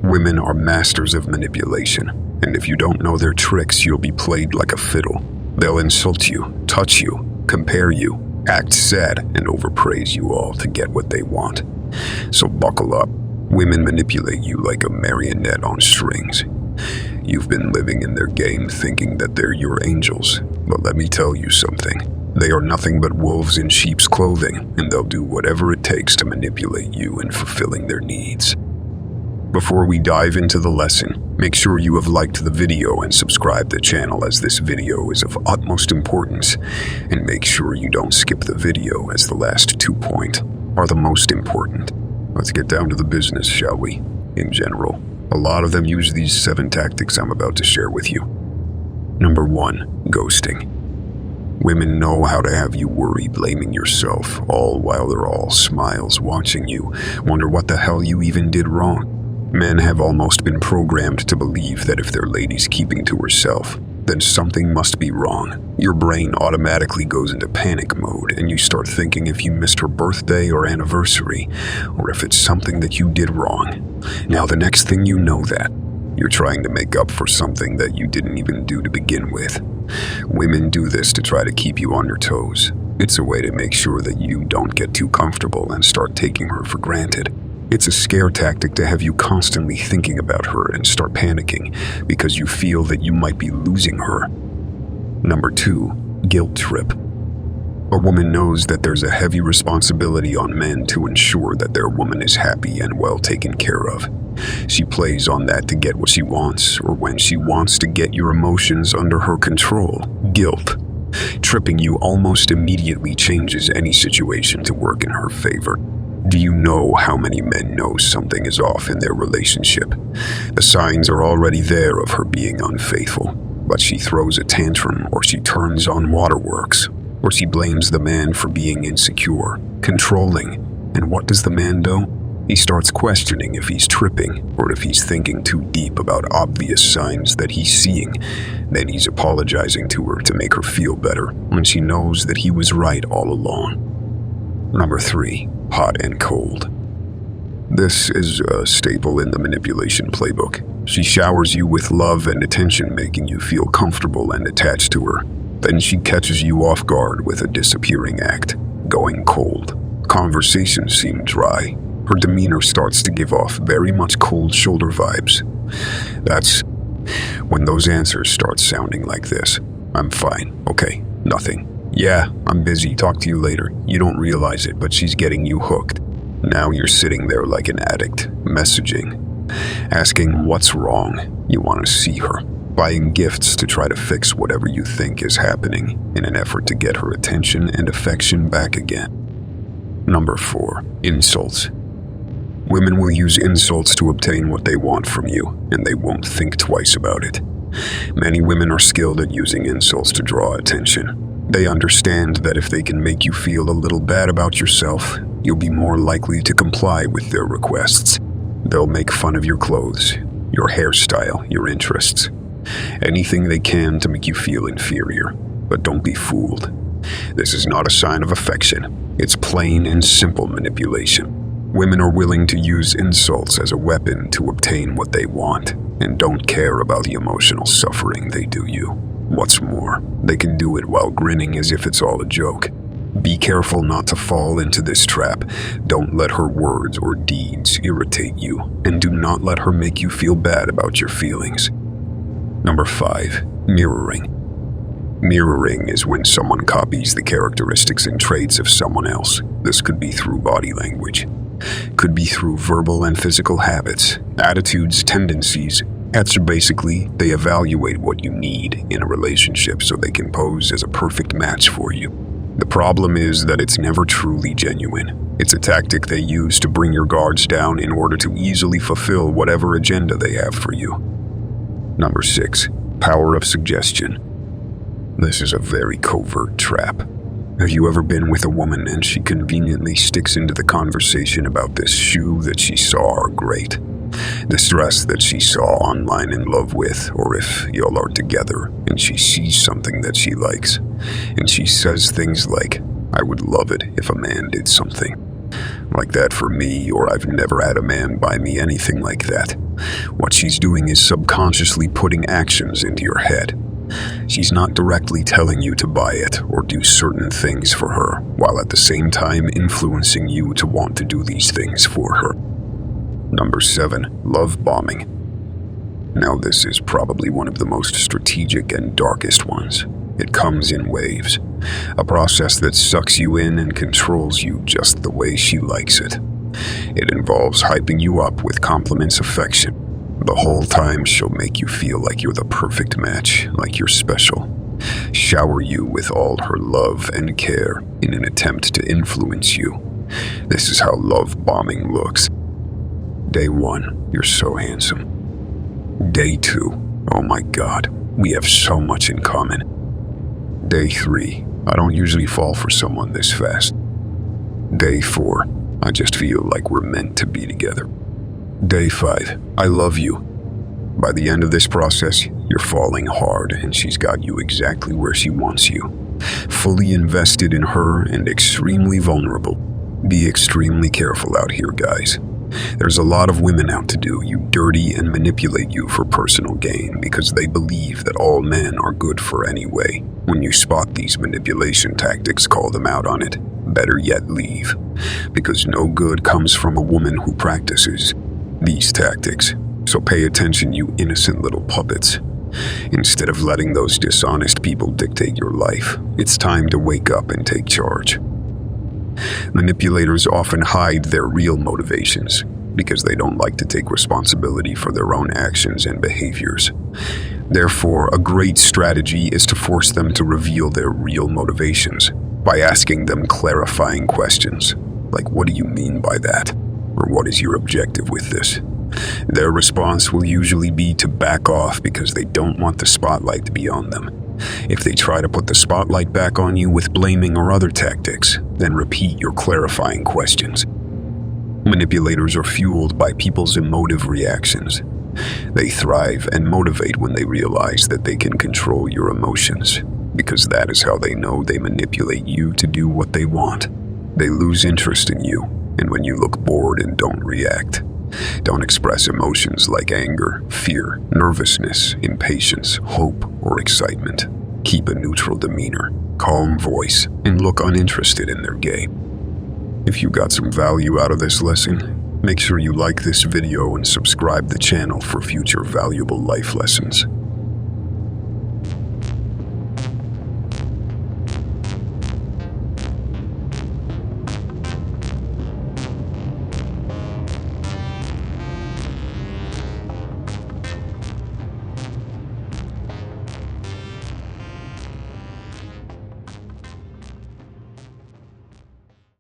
Women are masters of manipulation, and if you don't know their tricks, you'll be played like a fiddle. They'll insult you, touch you, compare you, act sad, and overpraise you all to get what they want. So buckle up. Women manipulate you like a marionette on strings. You've been living in their game thinking that they're your angels, but let me tell you something. They are nothing but wolves in sheep's clothing, and they'll do whatever it takes to manipulate you in fulfilling their needs. Before we dive into the lesson, make sure you have liked the video and subscribed to the channel, as this video is of utmost importance, and make sure you don't skip the video, as the last 2 points are the most important. Let's get down to the business, shall we? In general, a lot of them use these 7 tactics I'm about to share with you. Number 1, ghosting. Women know how to have you worry, blaming yourself, all while they're all smiles watching you, wonder what the hell you even did wrong. Men have almost been programmed to believe that if their lady's keeping to herself, then something must be wrong. Your brain automatically goes into panic mode, and you start thinking if you missed her birthday or anniversary, or if it's something that you did wrong. Now, the next thing you know that, you're trying to make up for something that you didn't even do to begin with. Women do this to try to keep you on your toes. It's a way to make sure that you don't get too comfortable and start taking her for granted. It's a scare tactic to have you constantly thinking about her and start panicking because you feel that you might be losing her. Number 2, guilt trip. A woman knows that there's a heavy responsibility on men to ensure that their woman is happy and well taken care of. She plays on that to get what she wants, or when she wants to get your emotions under her control. Guilt. Tripping you almost immediately changes any situation to work in her favor. Do you know how many men know something is off in their relationship? The signs are already there of her being unfaithful, but she throws a tantrum, or she turns on waterworks, or she blames the man for being insecure, controlling. And what does the man do? He starts questioning if he's tripping, or if he's thinking too deep about obvious signs that he's seeing. Then he's apologizing to her to make her feel better, when she knows that he was right all along. Number 3, hot and cold. This is a staple in the manipulation playbook. She showers you with love and attention, making you feel comfortable and attached to her. Then she catches you off guard with a disappearing act, going cold. Conversations seem dry. Her demeanor starts to give off very much cold shoulder vibes. That's when those answers start sounding like this. I'm fine. Okay, nothing. Yeah, I'm busy, talk to you later. You don't realize it, but she's getting you hooked. Now you're sitting there like an addict, messaging, asking what's wrong. You want to see her, buying gifts to try to fix whatever you think is happening in an effort to get her attention and affection back again. Number 4, insults. Women will use insults to obtain what they want from you, and they won't think twice about it. Many women are skilled at using insults to draw attention. They understand that if they can make you feel a little bad about yourself, you'll be more likely to comply with their requests. They'll make fun of your clothes, your hairstyle, your interests. Anything they can to make you feel inferior. But don't be fooled. This is not a sign of affection. It's plain and simple manipulation. Women are willing to use insults as a weapon to obtain what they want, and don't care about the emotional suffering they do you. What's more, they can do it while grinning as if it's all a joke. Be careful not to fall into this trap. Don't let her words or deeds irritate you, and do not let her make you feel bad about your feelings. Number 5, mirroring. Mirroring is when someone copies the characteristics and traits of someone else. This could be through body language, could be through verbal and physical habits, attitudes, tendencies. That's basically, they evaluate what you need in a relationship so they can pose as a perfect match for you. The problem is that it's never truly genuine. It's a tactic they use to bring your guards down in order to easily fulfill whatever agenda they have for you. Number 6, power of suggestion. This is a very covert trap. Have you ever been with a woman and she conveniently sticks into the conversation about this shoe that she saw or great, this dress that she saw online in love with, or if y'all are together and she sees something that she likes, and she says things like, I would love it if a man did something. like that for me, or I've never had a man buy me anything like that. What she's doing is subconsciously putting actions into your head. She's not directly telling you to buy it or do certain things for her, while at the same time influencing you to want to do these things for her. Number 7, love bombing. Now this is probably one of the most strategic and darkest ones. It comes in waves, a process that sucks you in and controls you just the way she likes it. It involves hyping you up with compliments, affection. The whole time she'll make you feel like you're the perfect match, like you're special. Shower you with all her love and care in an attempt to influence you. This is how love bombing looks. Day 1, you're so handsome. Day 2, oh my God, we have so much in common. Day 3, I don't usually fall for someone this fast. Day 4, I just feel like we're meant to be together. Day 5, I love you. By the end of this process, you're falling hard and she's got you exactly where she wants you. Fully invested in her and extremely vulnerable. Be extremely careful out here, guys. There's a lot of women out to do you dirty and manipulate you for personal gain because they believe that all men are good for anyway. When you spot these manipulation tactics, call them out on it. Better yet, leave. Because no good comes from a woman who practices these tactics. So pay attention, you innocent little puppets. Instead of letting those dishonest people dictate your life, it's time to wake up and take charge. Manipulators often hide their real motivations because they don't like to take responsibility for their own actions and behaviors. Therefore, a great strategy is to force them to reveal their real motivations by asking them clarifying questions, like "What do you mean by that?" or "What is your objective with this?" Their response will usually be to back off because they don't want the spotlight to be on them. If they try to put the spotlight back on you with blaming or other tactics, then repeat your clarifying questions. Manipulators are fueled by people's emotive reactions. They thrive and motivate when they realize that they can control your emotions, because that is how they know they manipulate you to do what they want. They lose interest in you, and when you look bored and don't react, don't express emotions like anger, fear, nervousness, impatience, hope, or excitement. Keep a neutral demeanor, calm voice, and look uninterested in their game. If you got some value out of this lesson, make sure you like this video and subscribe the channel for future valuable life lessons.